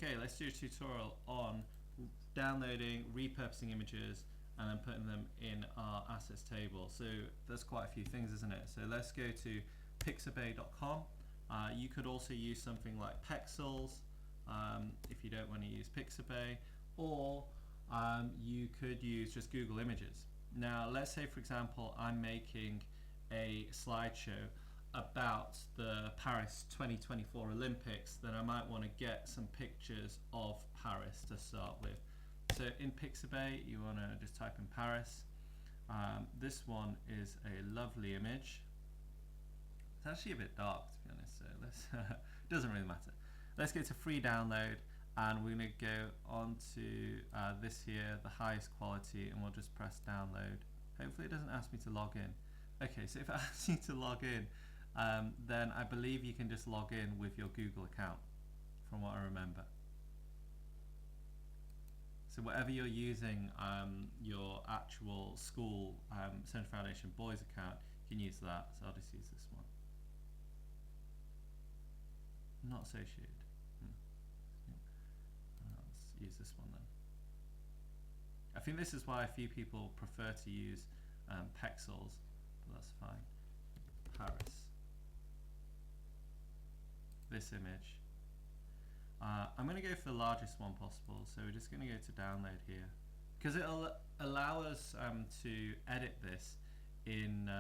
okay, let's do a tutorial on downloading, repurposing images, and then putting them in our assets table. So there's quite a few things, isn't it? So let's go to pixabay.com. You could also use something like Pexels if you don't want to use Pixabay, or you could use just Google Images. Now let's say, for example, I'm making a slideshow about the Paris 2024 Olympics, then I might want to get some pictures of Paris to start with. So in Pixabay, you want to just type in Paris. This one is a lovely image. It's actually a bit dark, to be honest, so let's doesn't really matter. Let's go to free download, and we're going to go on to this here, the highest quality, and we'll just press download. Hopefully it doesn't ask me to log in. Okay, so if it asks you to log in, then I believe you can just log in with your Google account, from what I remember. So whatever you're using, your actual school Central Foundation Boys account, you can use that. So I'll just use this one. Not associated. Let's use this one then. I think this is why a few people prefer to use Pexels, but that's fine. Paris. This image. I'm going to go for the largest one possible, so we're just going to go to download here, because it'll allow us to edit this in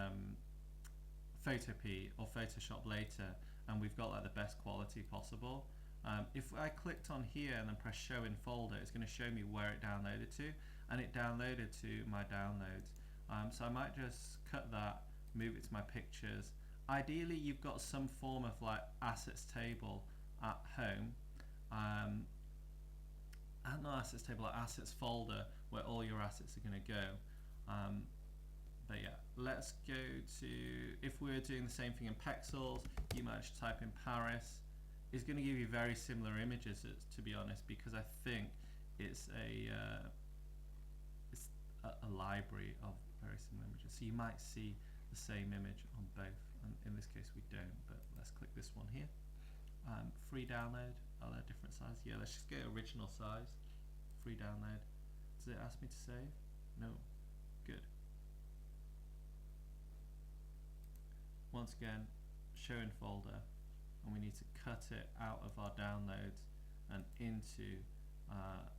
Photopea or Photoshop later, and we've got like the best quality possible. If I clicked on here and then press show in folder, it's going to show me where it downloaded to, and it downloaded to my downloads. So I might just cut that, move it to my pictures. Ideally, you've got some form of like assets table at home, not assets table, like assets folder where all your assets are going to go. But yeah, let's go to, if we're doing the same thing in Pexels, you might just type in Paris. It's going to give you very similar images, to be honest, because I think it's a library of very similar images. So you might see the same image on both. And in this case we don't, but let's click this one here. Free download. Are there different sizes? Yeah, let's just go original size. Free download. Does it ask me to save? No. Good. Once again, show in folder, and we need to cut it out of our downloads and into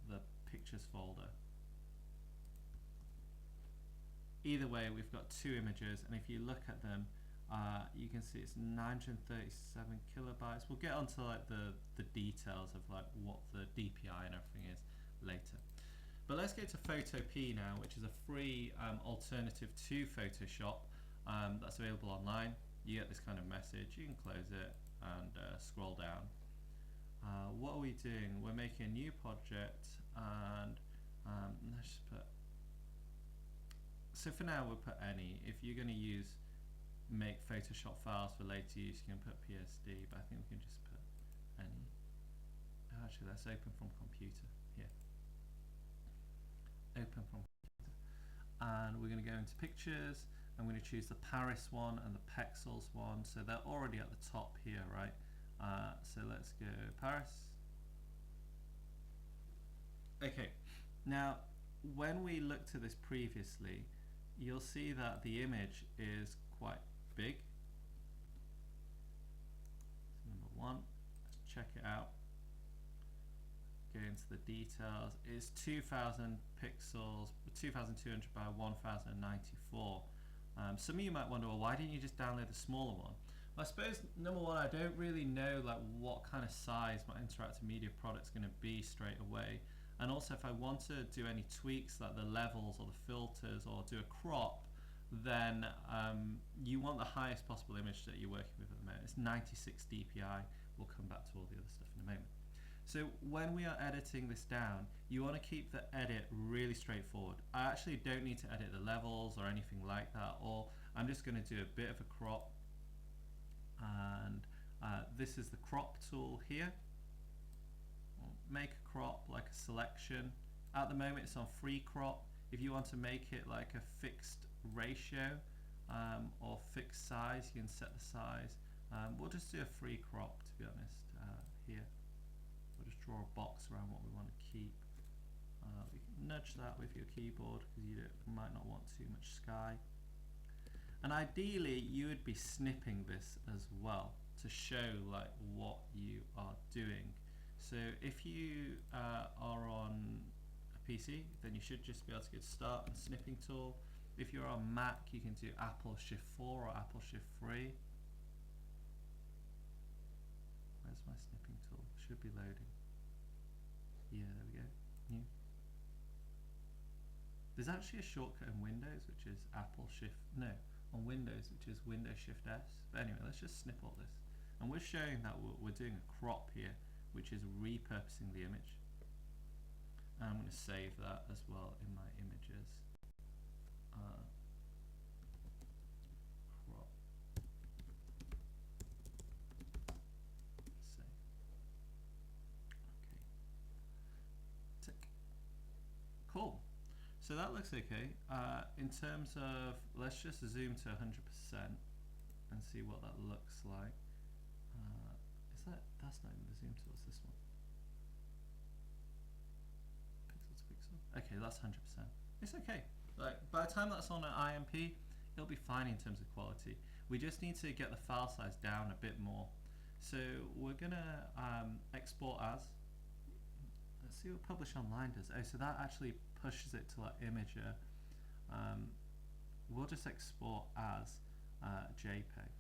the pictures folder. Either way, we've got two images, and if you look at them, you can see it's 937 kilobytes. We'll get onto like the details of like what the DPI and everything is later. But let's go to Photopea now, which is a free alternative to Photoshop that's available online. You get this kind of message. You can close it and scroll down. What are we doing? We're making a new project, and let's just put. So for now, we'll put any. If you're going to make Photoshop files for later use, you can put PSD, but I think we can just put any. Actually, let's open from computer here. Open from computer. And we're going to go into pictures. I'm going to choose the Paris one and the Pexels one. So they're already at the top here, right? So let's go Paris. Okay. Now, when we looked at this previously, you'll see that the image is quite big. So number one, let's check it out. Go into the details. It's 2000 pixels, 2200 by 1094. Some of you might wonder, well, why didn't you just download the smaller one? Well, I suppose number one, I don't really know like what kind of size my interactive media product's going to be straight away. And also, if I want to do any tweaks like the levels or the filters or do a crop, then you want the highest possible image that you're working with at the moment. It's 96 DPI. We'll come back to all the other stuff in a moment. So when we are editing this down, you want to keep the edit really straightforward. I actually don't need to edit the levels or anything like that, or I'm just going to do a bit of a crop. And this is the crop tool here. Make a crop like a selection. At the moment it's on free crop. If you want to make it like a fixed ratio or fixed size, you can set the size. We'll just do a free crop, to be honest, here. We'll just draw a box around what we want to keep. We can nudge that with your keyboard because you might not want too much sky. And ideally you would be snipping this as well to show like what you are doing. So if you are on a PC, then you should just be able to go to Start and Snipping Tool. If you're on Mac, you can do Apple Shift 4 or Apple Shift 3. Where's my snipping tool? Should be loading. Yeah, there we go. New. There's actually a shortcut in Windows which is Apple Shift, no, on Windows which is Windows Shift S. But anyway, let's just snip all this. And we're showing that we're doing a crop here, which is repurposing the image. And I'm going to save that as well in my images. Crop. Save. Okay. Tick. Cool. So that looks okay. In terms of, let's just zoom to 100% and see what that looks like. That's not even the zoom tool, it's this one. Pixel to pixel. Okay, that's 100%. It's okay. Like, by the time that's on an IMP, it'll be fine in terms of quality. We just need to get the file size down a bit more. So we're gonna export as. Let's see what Publish Online does. Oh, so that actually pushes it to like Imager. We'll just export as JPEG.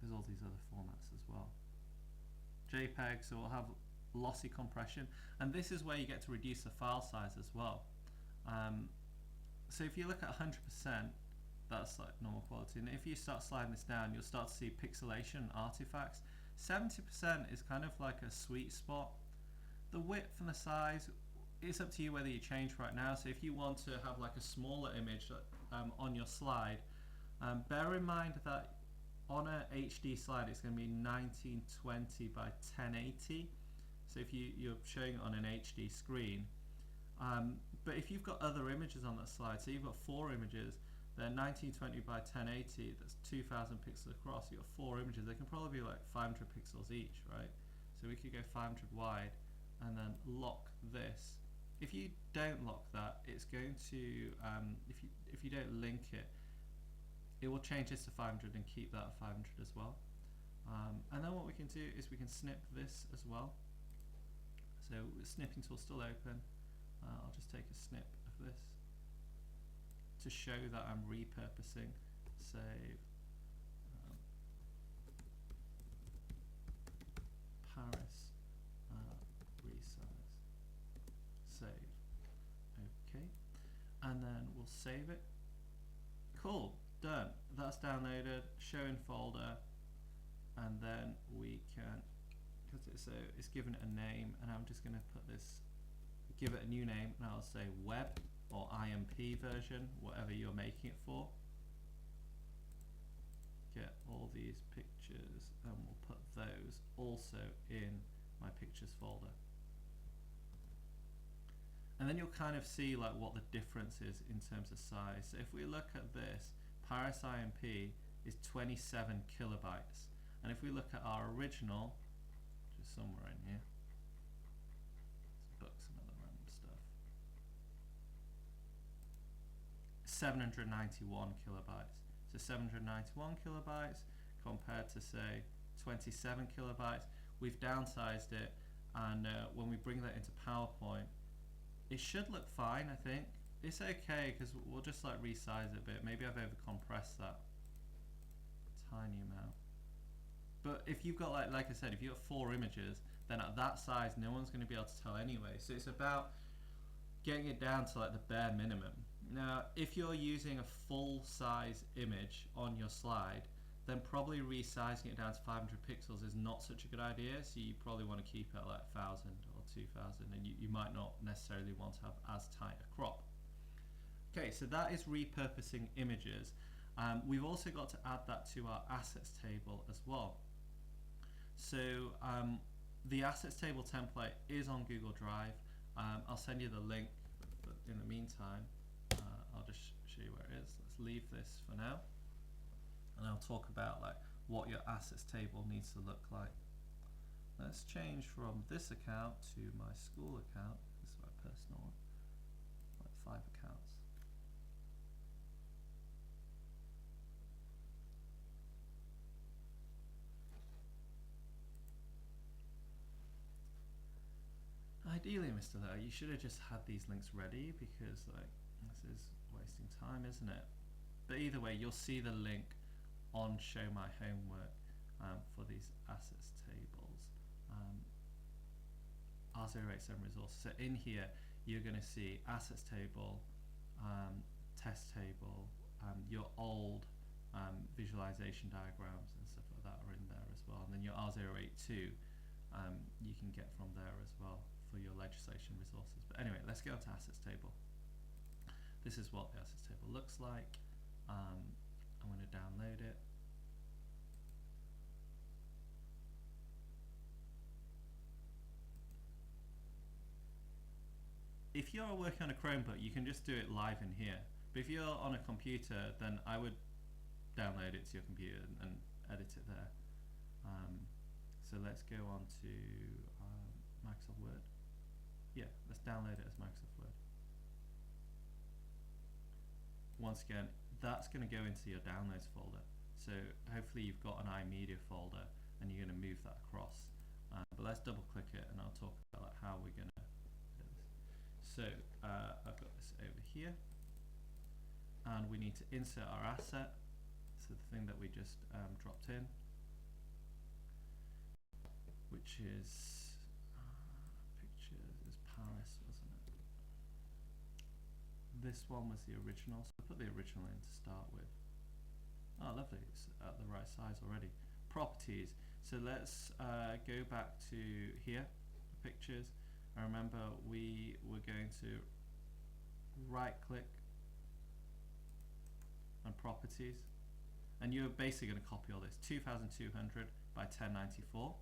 There's all these other formats as well. JPEG, so we'll have lossy compression, and this is where you get to reduce the file size as well. So if you look at 100%, that's like normal quality, and if you start sliding this down, you'll start to see pixelation and artifacts. 70% is kind of like a sweet spot. The width and the size, it's up to you whether you change right now. So if you want to have like a smaller image on your slide, bear in mind that on a HD slide it's going to be 1920 by 1080. So if you're showing it on an HD screen, but if you've got other images on that slide, so you've got 4 images, then 1920 by 1080, that's 2000 pixels across, you've got 4 images, they can probably be like 500 pixels each, right? So we could go 500 wide and then lock this. If you don't lock that, it's going to, if you don't link it, it will change this to 500 and keep that at 500 as well. And then what we can do is we can snip this as well. So the snipping tool still open. I'll just take a snip of this to show that I'm repurposing. Save. Paris. Resize. Save. Okay. And then we'll save it. Cool. Done. That's downloaded. Show in folder. And then we can, because it's given it a name, and I'm just going to put this, give it a new name, and I'll say web or IMP version, whatever you're making it for. Get all these pictures, and we'll put those also in my pictures folder. And then you'll kind of see like what the difference is in terms of size. So if we look at this, Paris IMP is 27 kilobytes. And if we look at our original, just somewhere in here, books and other random stuff, 791 kilobytes. So 791 kilobytes compared to say 27 kilobytes. We've downsized it, and when we bring that into PowerPoint, it should look fine, I think. It's okay because we'll just like resize it a bit. Maybe I've overcompressed that tiny amount. But if you've got like I said, if you've got 4 images, then at that size, no one's going to be able to tell anyway. So it's about getting it down to like the bare minimum. Now, if you're using a full size image on your slide, then probably resizing it down to 500 pixels is not such a good idea. So you probably want to keep it at like 1000 or 2000, and you might not necessarily want to have as tight a crop. Okay, so that is repurposing images. We've also got to add that to our assets table as well. So the assets table template is on Google Drive. I'll send you the link, but in the meantime, I'll just show you where it is. Let's leave this for now, and I'll talk about like what your assets table needs to look like. let's change from this account to my school account. This is my personal one, like 5 accounts. Ideally, Mr. There, you should have just had these links ready, because like this is wasting time, isn't it? But either way, you'll see the link on Show My Homework for these assets tables. R087 resources. So in here, you're going to see assets table, test table, your old visualization diagrams and stuff like that are in there as well. And then your R082 you can get from there as well for your legislation resources. But anyway, let's go to assets table. This is what the assets table looks like. I'm going to download it. If you're working on a Chromebook, you can just do it live in here. But if you're on a computer, then I would download it to your computer and edit it there. So let's go on to Microsoft Word. Yeah, let's download it as Microsoft Word. Once again, that's going to go into your downloads folder. So hopefully you've got an iMedia folder and you're going to move that across. But let's double click it and I'll talk about like, how we're going to do this. So I've got this over here and we need to insert our asset. So the thing that we just dropped in, which is pictures, is Paris, wasn't it? This one was the original, so I put the original in to start with. Oh, lovely, it's at the right size already. Properties, so let's go back to here, pictures. I remember we were going to right click on properties, and you're basically going to copy all this, 2200 by 1094.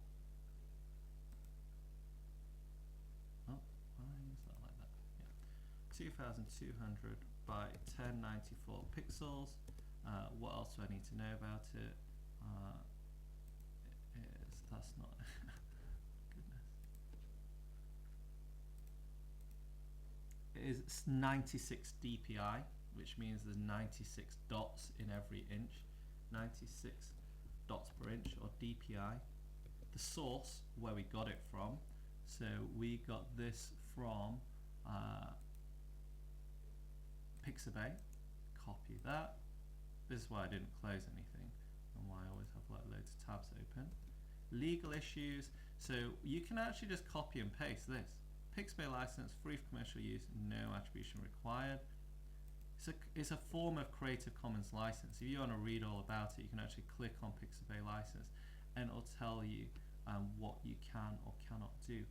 Oh, why is that like that? Yeah. 2200 by 1094 pixels. What else do I need to know about it? That's not goodness. It is 96 dpi, which means there's 96 dots in every inch. 96 dots per inch, or dpi. The source, where we got it from, so we got this from Pixabay. Copy that. This is why I didn't close anything and why I always have like loads of tabs open. Legal issues, so you can actually just copy and paste this. Pixabay license, free for commercial use, no attribution required. It's a form of Creative Commons license. If you want to read all about it, you can actually click on Pixabay license and it'll tell you what you can or cannot do.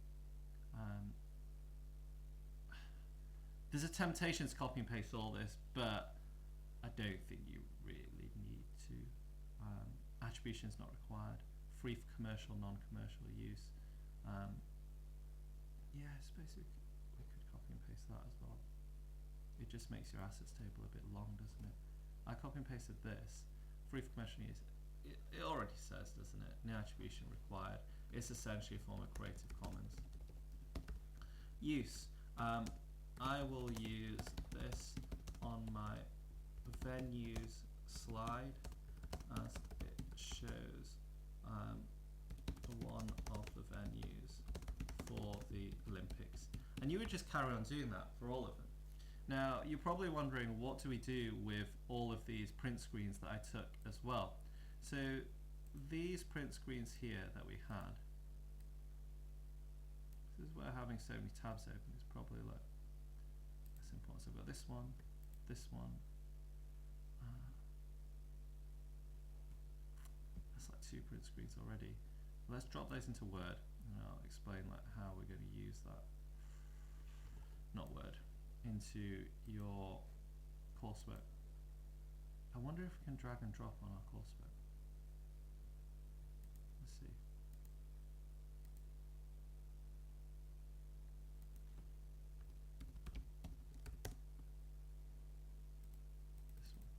There's a temptation to copy and paste all this, but I don't think you really need to. Attribution is not required. Free for commercial, non-commercial use. Yeah, I suppose we could copy and paste that as well. It just makes your assets table a bit long, doesn't it? I copy and pasted this. Free for commercial use. It already says, doesn't it? No attribution required. It's essentially a form of Creative Commons. Use. I will use this on my venues slide as it shows one of the venues for the Olympics. And you would just carry on doing that for all of them. Now, you're probably wondering, what do we do with all of these print screens that I took as well? So these print screens here that we had, this is where having so many tabs open is probably like that's important. So I've got this one, that's like 2 print screens already. Let's drop those into Word and I'll explain like how we're going to use that, not Word, into your coursework. I wonder if we can drag and drop on our coursework. Let's see. This one.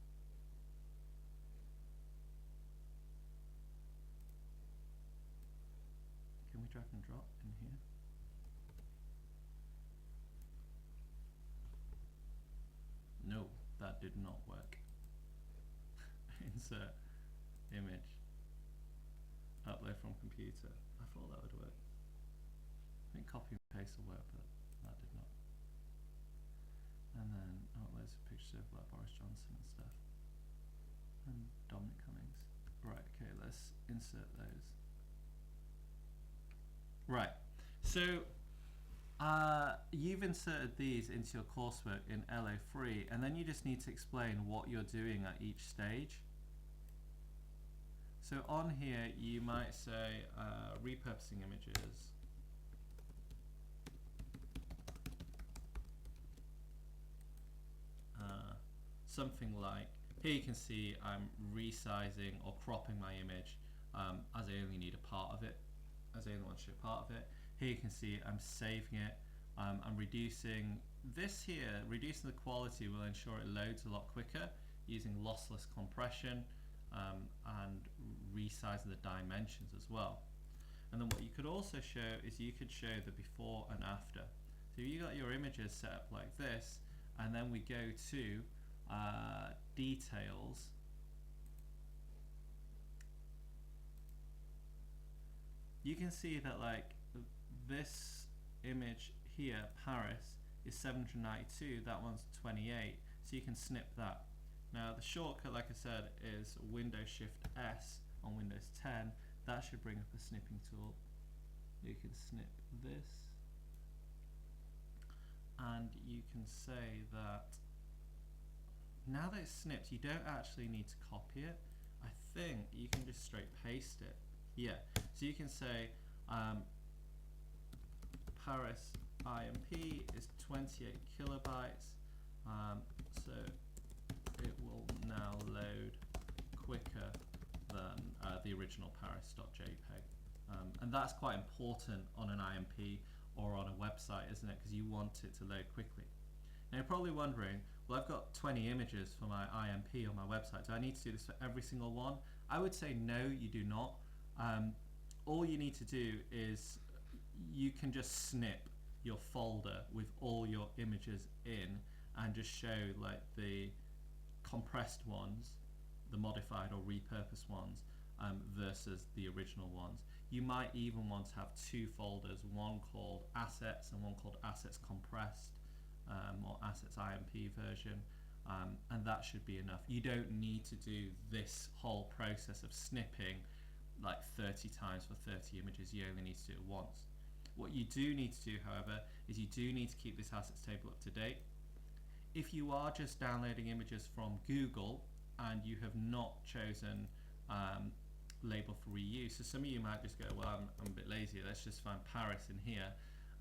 Can we drag and drop in here. No, that did not work. Insert image, upload from computer. I thought that would work. I think copy and paste will work, but that did not. And then loads of pictures of like Boris Johnson and stuff, and Dominic Cummings. Right, okay, let's insert those. Right, so you've inserted these into your coursework in LO3, and then you just need to explain what you're doing at each stage. So on here you might say repurposing images. Something like, here you can see I'm resizing or cropping my image as I only need a part of it, as I only want to show part of it. Here you can see I'm saving it. I'm reducing this here. Reducing the quality will ensure it loads a lot quicker using lossless compression and resizing the dimensions as well. And then what you could also show is you could show the before and after. So you got your images set up like this, and then we go to details. You can see that like this image here, Paris, is 792, that one's 28, so you can snip that. Now the shortcut, like I said, is Windows Shift S on Windows 10. That should bring up a snipping tool. You can snip this, and you can say that now that it's snipped, you don't actually need to copy it. I think you can just straight paste it. Yeah, so you can say Paris IMP is 28 kilobytes, so it will now load quicker than the original Paris.jpg. And that's quite important on an IMP or on a website, isn't it? Because you want it to load quickly. Now you're probably wondering, well, I've got 20 images for my IMP on my website. Do I need to do this for every single one? I would say no, you do not. All you need to do is you can just snip your folder with all your images in and just show like the compressed ones, the modified or repurposed ones, versus the original ones. You might even want to have two folders, one called assets and one called assets compressed, or assets IMP version, and that should be enough. You don't need to do this whole process of snipping like 30 times for 30 images. You only need to do it once. What you do need to do, however, is you do need to keep this assets table up to date. If you are just downloading images from Google and you have not chosen label for reuse, so some of you might just go, well, I'm a bit lazy, let's just find Paris in here,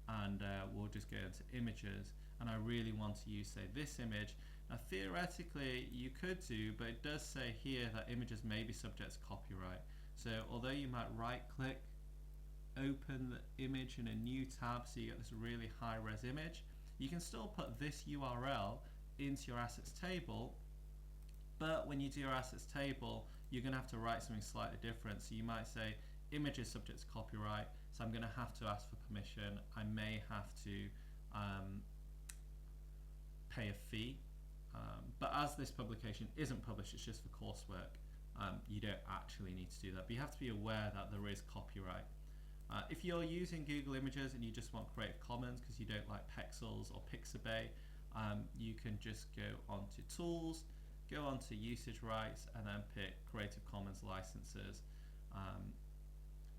and we'll just go into images, and I really want to use, say, this image. Now theoretically you could do, but it does say here that images may be subject to copyright. So although you might right click, open the image in a new tab so you get this really high res image, you can still put this URL into your assets table, but when you do your assets table you're going to have to write something slightly different. So you might say images subject to copyright, so I'm going to have to ask for permission. I may have to pay a fee, but as this publication isn't published, it's just for coursework, you don't actually need to do that, but you have to be aware that there is copyright. If you're using Google Images and you just want Creative Commons because you don't like Pexels or Pixabay, you can just go onto Tools, go onto Usage Rights, and then pick Creative Commons licenses,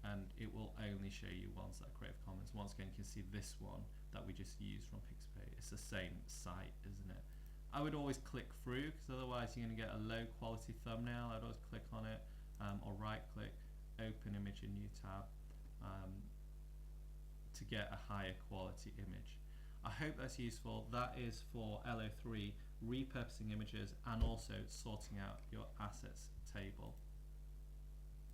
and it will only show you ones that are Creative Commons. Once again, you can see this one that we just used from Pixabay. It's the same site, isn't it? I would always click through, because otherwise you're going to get a low quality thumbnail. I'd always click on it, or right click, open image in new tab, to get a higher quality image. I hope that's useful. That is for LO3, repurposing images and also sorting out your assets table.